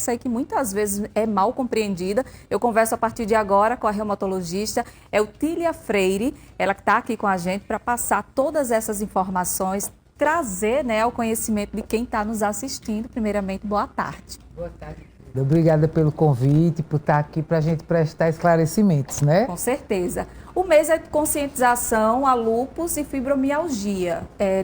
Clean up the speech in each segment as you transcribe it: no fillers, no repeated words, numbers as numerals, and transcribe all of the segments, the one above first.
doença aí que muitas vezes é mal compreendida. Eu converso a partir de agora com a reumatologista Eutília Freire, ela que está aqui com a gente para passar todas essas informações, trazer, né, ao conhecimento de quem está nos assistindo. Primeiramente, boa tarde. Boa tarde. Obrigada pelo convite, por estar aqui para a gente prestar esclarecimentos, né? Com certeza. O mês é de conscientização a lúpus e fibromialgia.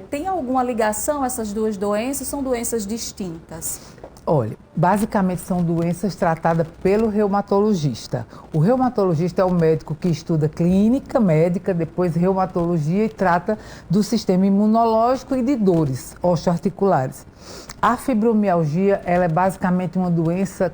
Tem alguma ligação essas duas doenças? São doenças distintas? Olha, basicamente são doenças tratadas pelo reumatologista. O reumatologista é o médico que estuda clínica médica, depois reumatologia e trata do sistema imunológico e de dores osteoarticulares. A fibromialgia, ela é basicamente uma doença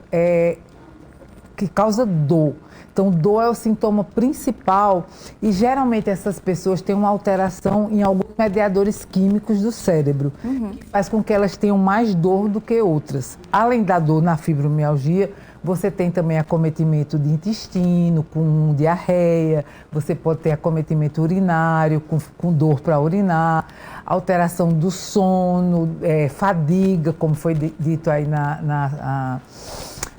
que causa dor. Então, dor é o sintoma principal e geralmente essas pessoas têm uma alteração em alguns mediadores químicos do cérebro, que faz com que elas tenham mais dor do que outras. Além da dor na fibromialgia, você tem também acometimento de intestino, com diarreia, você pode ter acometimento urinário, com dor para urinar, alteração do sono, fadiga, como foi dito aí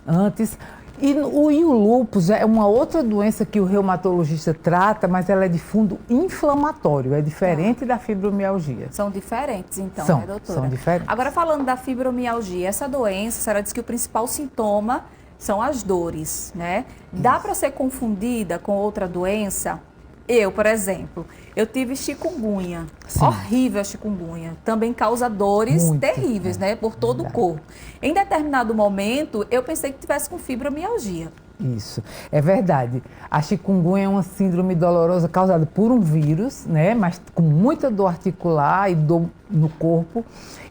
antes. E o lúpus é uma outra doença que o reumatologista trata, mas ela é de fundo inflamatório, é diferente da fibromialgia. São diferentes, então, né, doutora? São diferentes. Agora, falando da fibromialgia, essa doença, a senhora disse que o principal sintoma são as dores, né? Dá para ser confundida com outra doença? Eu, por exemplo, eu tive chikungunya, Sim. Horrível a chikungunya, também causa dores terríveis, né, por todo o corpo. Em determinado momento, eu pensei que tivesse com fibromialgia. Isso, é verdade. A chikungunya é uma síndrome dolorosa causada por um vírus, né, mas com muita dor articular e dor no corpo.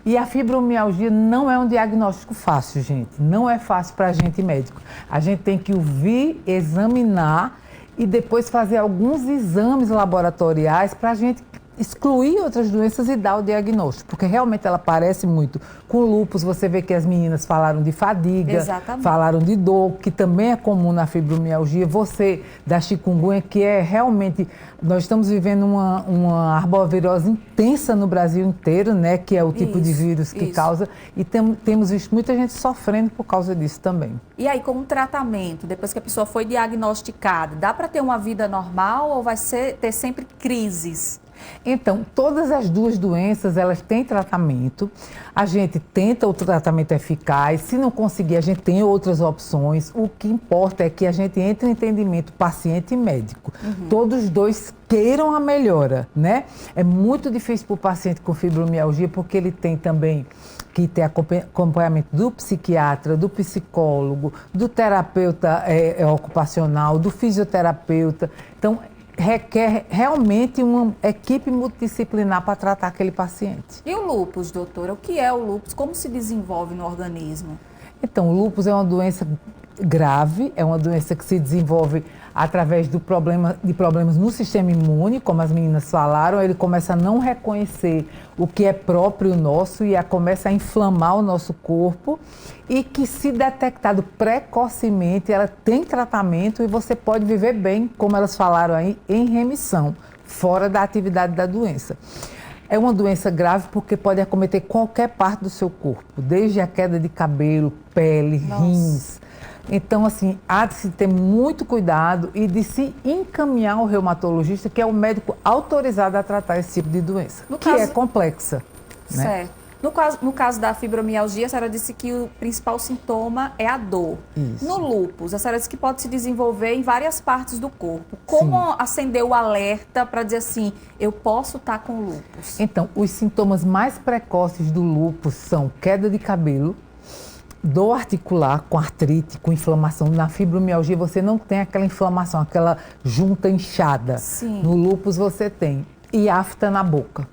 E a fibromialgia não é um diagnóstico fácil, gente. Não é fácil para a gente médico. A gente tem que ouvir, examinar e depois fazer alguns exames laboratoriais para a gente excluir outras doenças e dar o diagnóstico, porque realmente ela parece muito com lúpus. Você vê que as meninas falaram de fadiga, Exatamente. Falaram de dor, que também é comum na fibromialgia. Você, da chikungunya, que é realmente... Nós estamos vivendo uma arbovirose intensa no Brasil inteiro, né? Que é o tipo de vírus que causa. E temos visto muita gente sofrendo por causa disso também. E aí, com o tratamento, depois que a pessoa foi diagnosticada, dá para ter uma vida normal ou vai ter sempre crises? Então, todas as duas doenças, elas têm tratamento. A gente tenta o tratamento eficaz. Se não conseguir, a gente tem outras opções. O que importa é que a gente entre em entendimento paciente e médico. Todos os dois queiram a melhora, né? É muito difícil para o paciente com fibromialgia, porque ele tem também que ter acompanhamento do psiquiatra, do psicólogo, do terapeuta ocupacional, do fisioterapeuta. Então, requer realmente uma equipe multidisciplinar para tratar aquele paciente. E o lúpus, doutora? O que é o lúpus? Como se desenvolve no organismo? Então, o lúpus é uma doença grave, é uma doença que se desenvolve através de problemas no sistema imune, como as meninas falaram. Ele começa a não reconhecer o que é próprio nosso e começa a inflamar o nosso corpo, e que, se detectado precocemente, ela tem tratamento e você pode viver bem, como elas falaram aí, em remissão, fora da atividade da doença. É uma doença grave porque pode acometer qualquer parte do seu corpo, desde a queda de cabelo, pele, rins. Então, assim, há de se ter muito cuidado e de se encaminhar ao reumatologista, que é o médico autorizado a tratar esse tipo de doença, é complexa. Né? Certo. No caso da fibromialgia, a senhora disse que o principal sintoma é a dor. Isso. No lúpus, a senhora disse que pode se desenvolver em várias partes do corpo. Como acender o alerta para dizer assim, eu posso estar com lúpus? Então, os sintomas mais precoces do lúpus são queda de cabelo, dor articular com artrite, com inflamação. Na fibromialgia você não tem aquela inflamação, aquela junta inchada. Sim. No lúpus você tem. E afta na boca.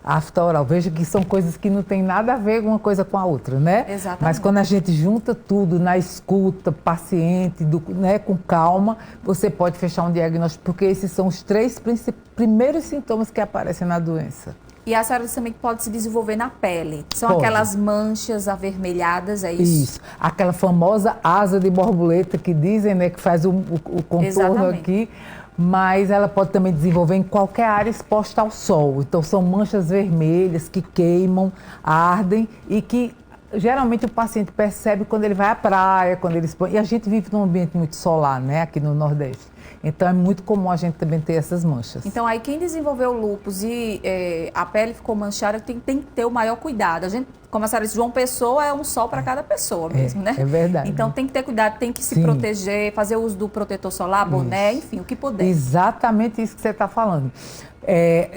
Afta oral. Veja que são coisas que não tem nada a ver uma coisa com a outra, né? Exatamente. Mas quando a gente junta tudo na escuta, paciente, né, com calma, você pode fechar um diagnóstico, porque esses são os três primeiros sintomas que aparecem na doença. E a senhora também pode se desenvolver na pele. São Pode. aquelas manchas avermelhadas, é isso? Isso. Aquela famosa asa de borboleta que dizem, né, que faz o contorno. Exatamente. Aqui. Mas ela pode também desenvolver em qualquer área exposta ao sol. Então, são manchas vermelhas que queimam, ardem e que Geralmente o paciente percebe quando ele vai à praia, quando ele expõe. E a gente vive num ambiente muito solar, né, aqui no Nordeste. Então é muito comum a gente também ter essas manchas. Então aí quem desenvolveu o lúpus e a pele ficou manchada tem que ter o maior cuidado. A gente, como a senhora disse, João Pessoa é um sol para cada pessoa mesmo, né? É verdade. Então tem que ter cuidado, tem que se proteger, fazer uso do protetor solar, boné, enfim, o que puder. Exatamente isso que você está falando.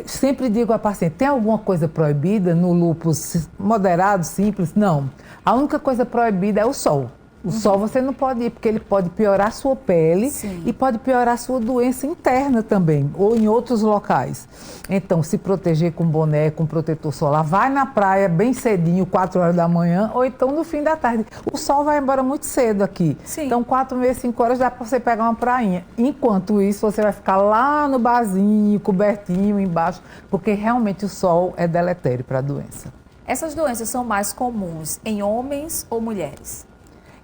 Sempre digo à paciente, tem alguma coisa proibida no lúpus moderado, simples? Não. A única coisa proibida é o sol. O sol você não pode ir, porque ele pode piorar a sua pele. Sim. E pode piorar a sua doença interna também, ou em outros locais. Então, se proteger com boné, com protetor solar, vai na praia bem cedinho, 4 horas da manhã, ou então no fim da tarde. O sol vai embora muito cedo aqui. Sim. Então, 4, meia, 5 horas dá para você pegar uma prainha. Enquanto isso, você vai ficar lá no barzinho, cobertinho, embaixo, porque realmente o sol é deletério para a doença. Essas doenças são mais comuns em homens ou mulheres?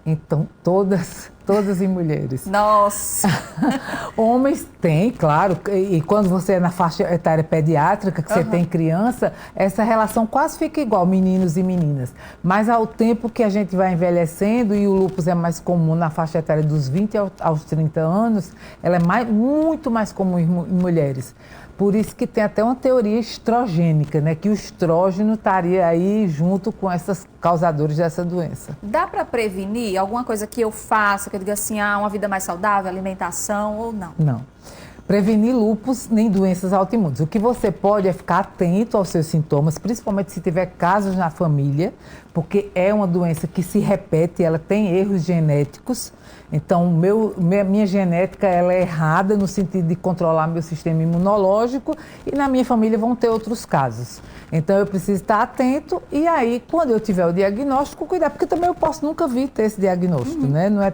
Então, todas em mulheres. Nossa! Homens têm, claro, e quando você é na faixa etária pediátrica, que você tem criança, essa relação quase fica igual, meninos e meninas. Mas ao tempo que a gente vai envelhecendo, e o lúpus é mais comum na faixa etária dos 20 aos 30 anos, ela é muito mais comum em mulheres. Por isso que tem até uma teoria estrogênica, né? Que o estrógeno estaria aí junto com esses causadores dessa doença. Dá para prevenir alguma coisa que eu faça, que eu diga assim, uma vida mais saudável, alimentação ou não? Não. Prevenir lúpus nem doenças autoimunes. O que você pode é ficar atento aos seus sintomas, principalmente se tiver casos na família, porque é uma doença que se repete, ela tem erros genéticos. Então, minha genética ela é errada no sentido de controlar meu sistema imunológico e na minha família vão ter outros casos. Então, eu preciso estar atento e aí, quando eu tiver o diagnóstico, cuidar, porque também eu posso nunca vir ter esse diagnóstico, né? Não é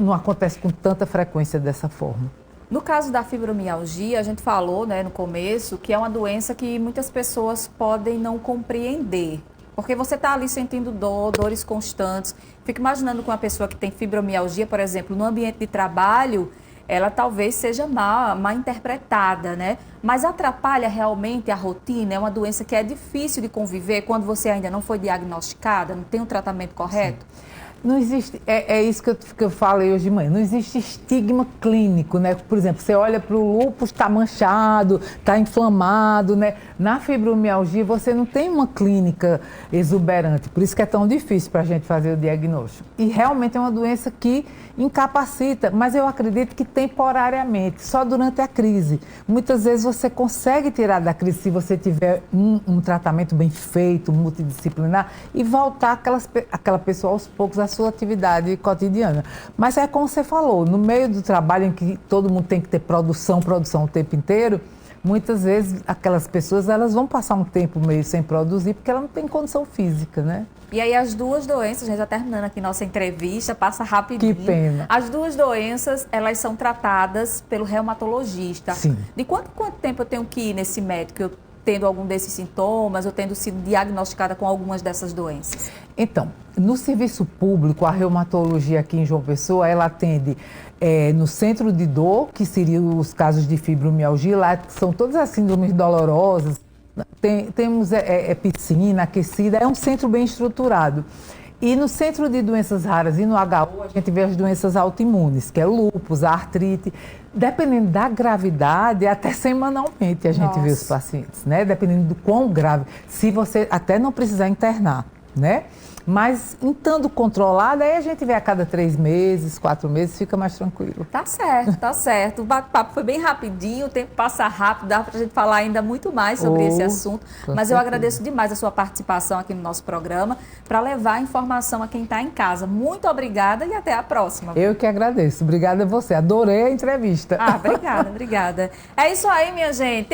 não acontece com tanta frequência dessa forma. No caso da fibromialgia, a gente falou, né, no começo, que é uma doença que muitas pessoas podem não compreender. Porque você está ali sentindo dores constantes. Fico imaginando que uma pessoa que tem fibromialgia, por exemplo, no ambiente de trabalho, ela talvez seja mal interpretada, né? Mas atrapalha realmente a rotina? É uma doença que é difícil de conviver quando você ainda não foi diagnosticada, não tem um tratamento correto? Sim. Não existe, é isso que eu falei hoje de manhã, não existe estigma clínico, né? Por exemplo, você olha para o lúpus, está manchado, está inflamado, né? Na fibromialgia você não tem uma clínica exuberante, por isso que é tão difícil para a gente fazer o diagnóstico. E realmente é uma doença que incapacita, mas eu acredito que temporariamente, só durante a crise. Muitas vezes você consegue tirar da crise se você tiver um tratamento bem feito, multidisciplinar, e voltar aquela pessoa aos poucos à sua atividade cotidiana. Mas é como você falou, no meio do trabalho em que todo mundo tem que ter produção o tempo inteiro, muitas vezes aquelas pessoas elas vão passar um tempo meio sem produzir porque ela não tem condição física, né? E aí as duas doenças, a gente já terminando aqui nossa entrevista, passa rapidinho. Que pena. As duas doenças, elas são tratadas pelo reumatologista. Sim. De quanto tempo eu tenho que ir nesse médico, eu tendo algum desses sintomas, ou tendo sido diagnosticada com algumas dessas doenças? Então, no serviço público, a reumatologia aqui em João Pessoa, ela atende no centro de dor, que seriam os casos de fibromialgia, lá são todas as síndromes dolorosas, temos piscina aquecida, é um centro bem estruturado. E no centro de doenças raras e no HU, a gente vê as doenças autoimunes, que é o lúpus, a artrite. Dependendo da gravidade, até semanalmente a gente vê os pacientes, né? Dependendo do quão grave. Se você até não precisar internar, né? Mas, estando controlada, aí a gente vê a cada 3 meses, 4 meses, fica mais tranquilo. Tá certo, tá certo. O bate-papo foi bem rapidinho, o tempo passa rápido, dá pra gente falar ainda muito mais sobre esse assunto. Mas eu agradeço demais a sua participação aqui no nosso programa para levar a informação a quem está em casa. Muito obrigada e até a próxima. Eu que agradeço. Obrigada a você. Adorei a entrevista. Obrigada, obrigada. É isso aí, minha gente.